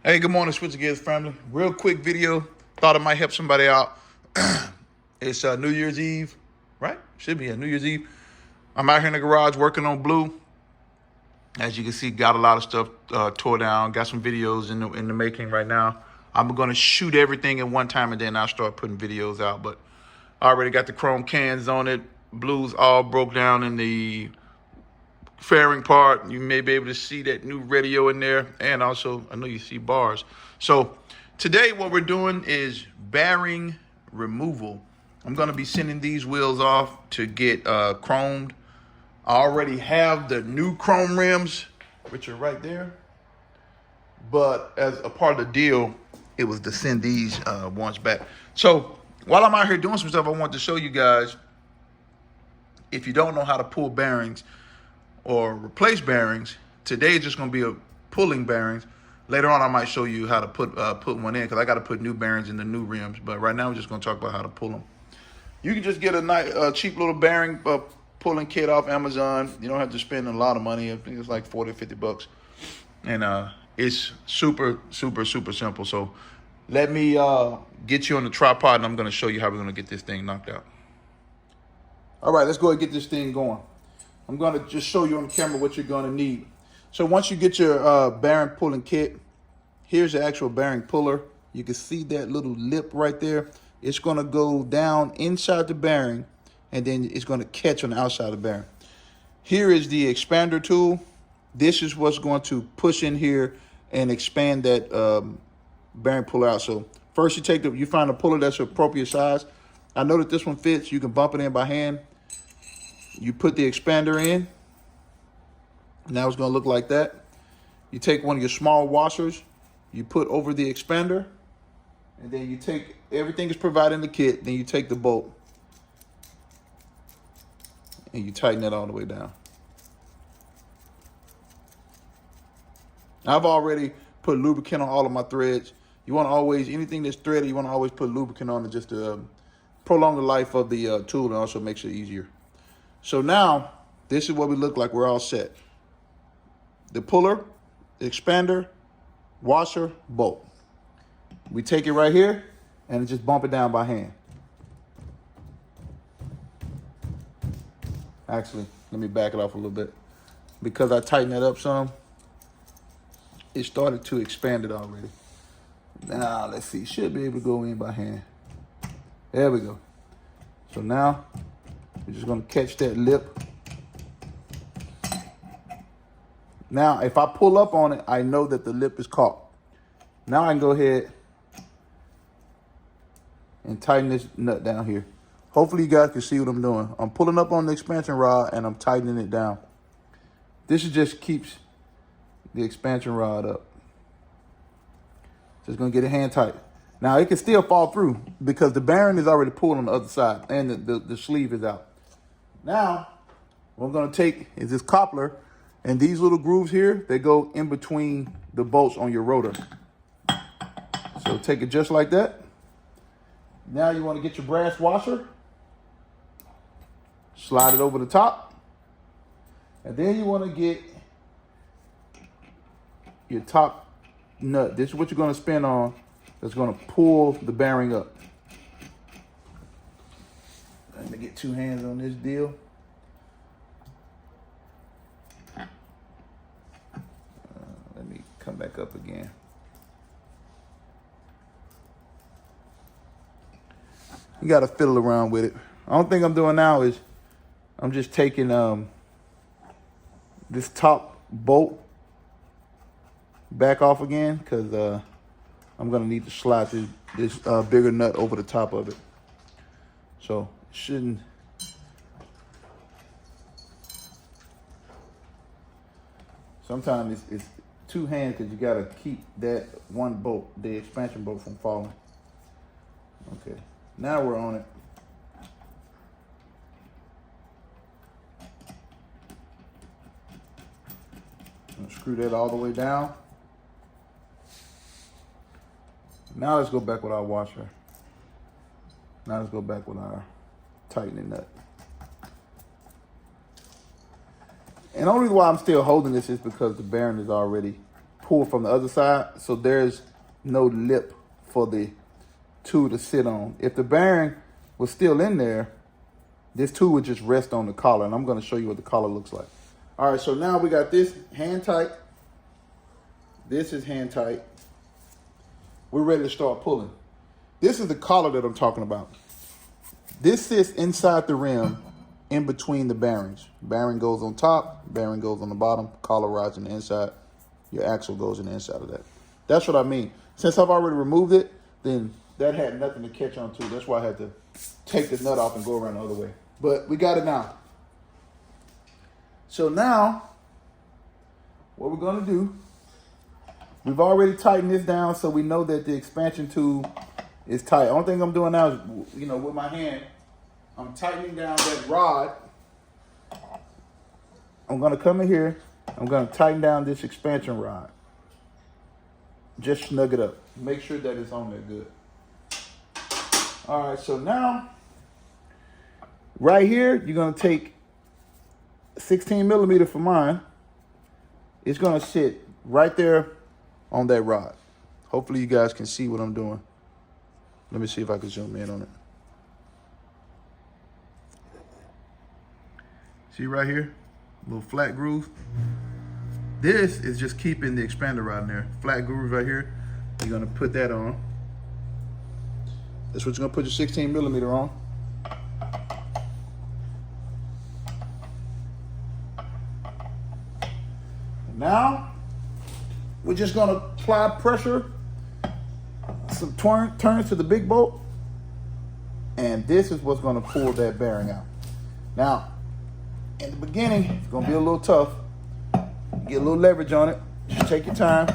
Hey, good morning, Switch Gears family. Real quick video. Thought it might help somebody out. It's New Year's Eve, right? Should be New Year's Eve. I'm out here in the garage working on blue. As you can see, got a lot of stuff tore down. Got some videos in the making right now. I'm gonna shoot everything at one time and then I'll start putting videos out. But I already got the chrome cans on it. Blues all broke down in the fairing part. You may be able to see that new radio in there, and also I know you see bars. So today what we're doing is bearing removal. I'm going to be sending these wheels off to get chromed. I already have the new chrome rims, which are right there, but as a part of the deal, it was to send these ones back. So while I'm out here doing some stuff, I want to show you guys, if you don't know how to pull bearings or replace bearings, today is just going to be a pulling bearings. Later on, I might show you how to put one in, because I got to put new bearings in the new rims. But right now, we're just going to talk about how to pull them. You can just get a nice, cheap little bearing pulling kit off Amazon. You don't have to spend a lot of money. I think it's like 40 or 50 bucks. And it's super, super, super simple. So let me get you on the tripod, and I'm going to show you how we're going to get this thing knocked out. All right, let's go ahead and get this thing going. I'm going to just show you on the camera what you're going to need. So once you get your bearing pulling kit, here's the actual bearing puller. You can see that little lip right there. It's going to go down inside the bearing, and then it's going to catch on the outside of the bearing. Here is the expander tool. This is what's going to push in here and expand that bearing puller out. So first you find a puller that's appropriate size. I know that this one fits. You can bump it in by hand. You put the expander in. Now it's going to look like that. You take one of your small washers, you put over the expander, and then you take, everything is provided in the kit, then you take the bolt and you tighten it all the way down. I've already put lubricant on all of my threads. You want to always, anything that's threaded, you want to always put lubricant on it just to prolong the life of the tool, and also makes it easier. So now, this is what we look like. We're all set. The puller, the expander, washer, bolt. We take it right here and just bump it down by hand. Actually, let me back it off a little bit. Because I tightened that up some, it started to expand it already. Now, let's see. Should be able to go in by hand. There we go. So now, we're just going to catch that lip. Now, if I pull up on it, I know that the lip is caught. Now I can go ahead and tighten this nut down here. Hopefully you guys can see what I'm doing. I'm pulling up on the expansion rod and I'm tightening it down. This just keeps the expansion rod up. Just going to get it hand tight. Now, it can still fall through because the bearing is already pulled on the other side and the sleeve is out. Now, what I'm going to take is this coupler, and these little grooves here, they go in between the bolts on your rotor. So take it just like that. Now you want to get your brass washer, slide it over the top, and then you want to get your top nut. This is what you're going to spin on. That's going to pull the bearing up. Let me get two hands on this deal. Let me come back up again. You got to fiddle around with it. The only thing I'm doing now is I'm just taking this top bolt back off again, because I'm going to need to slide this bigger nut over the top of it. So it shouldn't. Sometimes it's two hands, because you got to keep that one bolt, the expansion bolt, from falling. Okay, now we're on it. Screw that all the way down. Now let's go back with our washer. Now let's go back with our tightening nut. And the only reason why I'm still holding this is because the bearing is already pull from the other side, so there's no lip for the tool to sit on. If the bearing was still in there, this tool would just rest on the collar, and I'm going to show you what the collar looks like. All right, so now we got this hand tight. This is hand tight. We're ready to start pulling. This is the collar that I'm talking about. This sits inside the rim, in between the bearings. Bearing goes on top, bearing goes on the bottom, collar rides on the inside, your axle goes in the inside of that. That's what I mean. Since I've already removed it, then that had nothing to catch on to. That's why I had to take the nut off and go around the other way. But we got it now. So now, what we're gonna do, we've already tightened this down so we know that the expansion tool is tight. Only thing I'm doing now is, with my hand, I'm tightening down that rod. I'm gonna come in here, I'm gonna tighten down this expansion rod. Just snug it up. Make sure that it's on there good. All right, so now, right here, you're gonna take 16 millimeter for mine. It's gonna sit right there on that rod. Hopefully you guys can see what I'm doing. Let me see if I can zoom in on it. See right here, little flat groove. This is just keeping the expander rod in there. Flat groove right here. You're gonna put that on. That's what you're gonna put your 16 millimeter on. Now, we're just gonna apply pressure, some turns to the big bolt, and this is what's gonna pull that bearing out. Now, in the beginning, it's gonna be a little tough. Get a little leverage on it. Just take your time.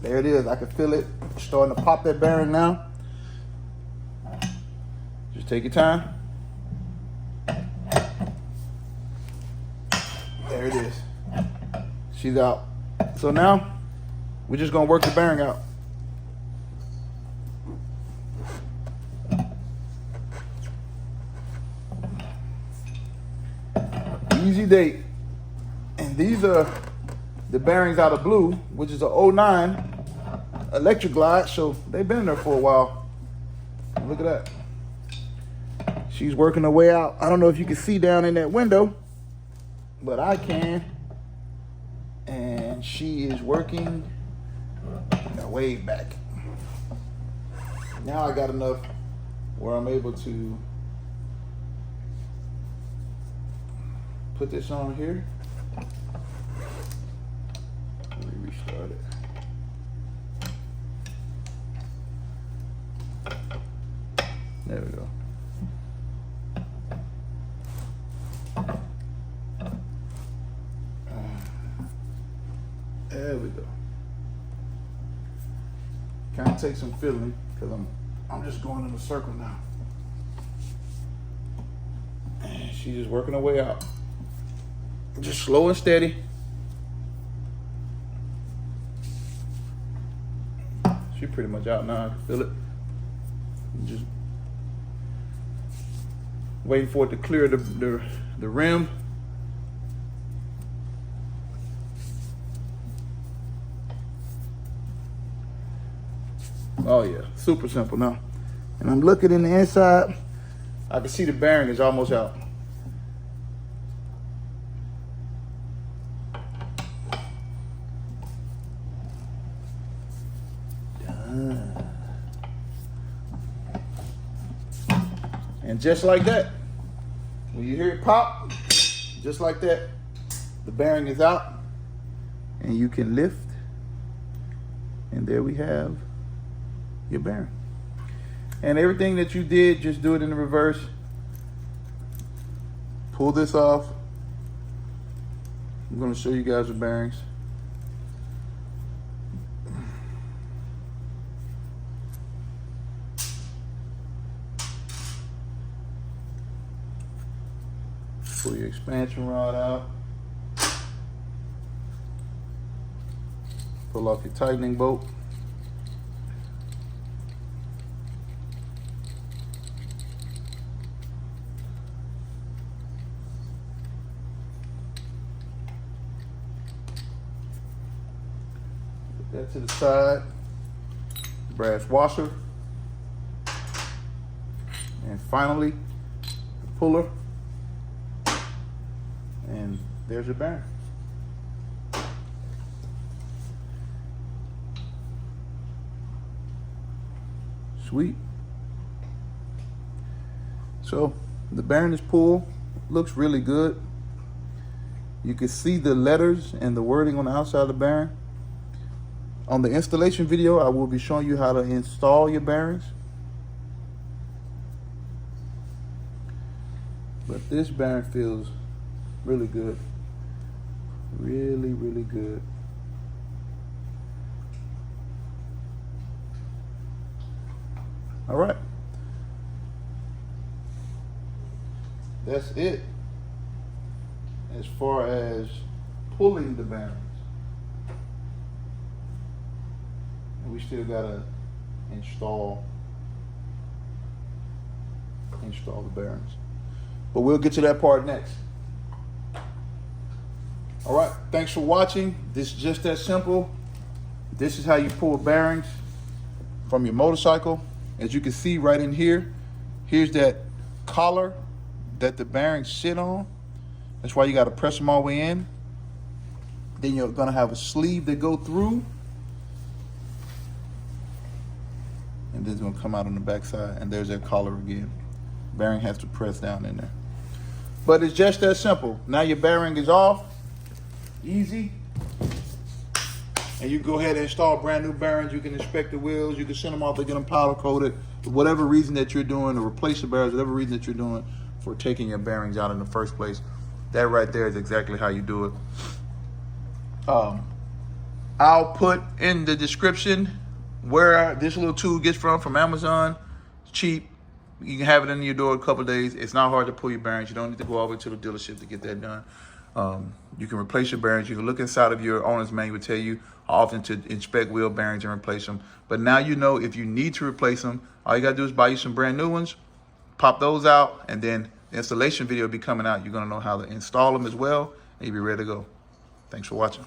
There it is. I can feel it starting to pop that bearing now. Just take your time. There it is. She's out. So now, we're just gonna work the bearing out. Easy date. And these are the bearings out of blue, which is a 09 electric glide, so they've been in there for a while. Look at that. She's working her way out. I don't know if you can see down in that window, but I can. And she is working her way back. Now I got enough where I'm able to put this on here. Let me restart it. There we go. There we go. Kind of take some feeling because I'm just going in a circle now. And she's just working her way out. Just slow and steady. She's pretty much out now. I can feel it. Just waiting for it to clear the rim. Oh yeah, super simple now. And I'm looking in the inside. I can see the bearing is almost out. And just like that, when you hear it pop, just like that, the bearing is out and you can lift, and there we have your bearing. And everything that you did, just do it in the reverse. Pull this off. I'm going to show you guys the bearings. Pull your expansion rod out. Pull off your tightening bolt. that to the side. Brass washer. And finally, the puller. And there's your bearing. Sweet. So the bearing is pulled, looks really good. You can see the letters and the wording on the outside of the bearing. On the installation video, I will be showing you how to install your bearings. But this bearing feels really good. Really, really good. All right. That's it as far as pulling the bearings. And we still gotta install the bearings. But we'll get to that part next. All right, thanks for watching. This is just that simple. This is how you pull bearings from your motorcycle. As you can see right in here, here's that collar that the bearings sit on. That's why you got to press them all the way in. Then you're going to have a sleeve that go through. And then it's going to come out on the back side. And there's that collar again. Bearing has to press down in there. But it's just that simple. Now your bearing is off. Easy. And you go ahead and install brand new bearings. You can inspect the wheels. You can send them off to get them powder coated. For whatever reason that you're doing, or replace the bearings, whatever reason that you're doing for taking your bearings out in the first place. That right there is exactly how you do it. I'll put in the description where this little tool gets from Amazon. It's cheap. You can have it in your door a couple of days. It's not hard to pull your bearings. You don't need to go all the way to the dealership to get that done. You can replace your bearings. You can look inside of your owner's manual, tell you how often to inspect wheel bearings and replace them. But now you know if you need to replace them, all you gotta do is buy you some brand new ones, pop those out, and then the installation video will be coming out. You're gonna know how to install them as well, and you'll be ready to go. Thanks for watching.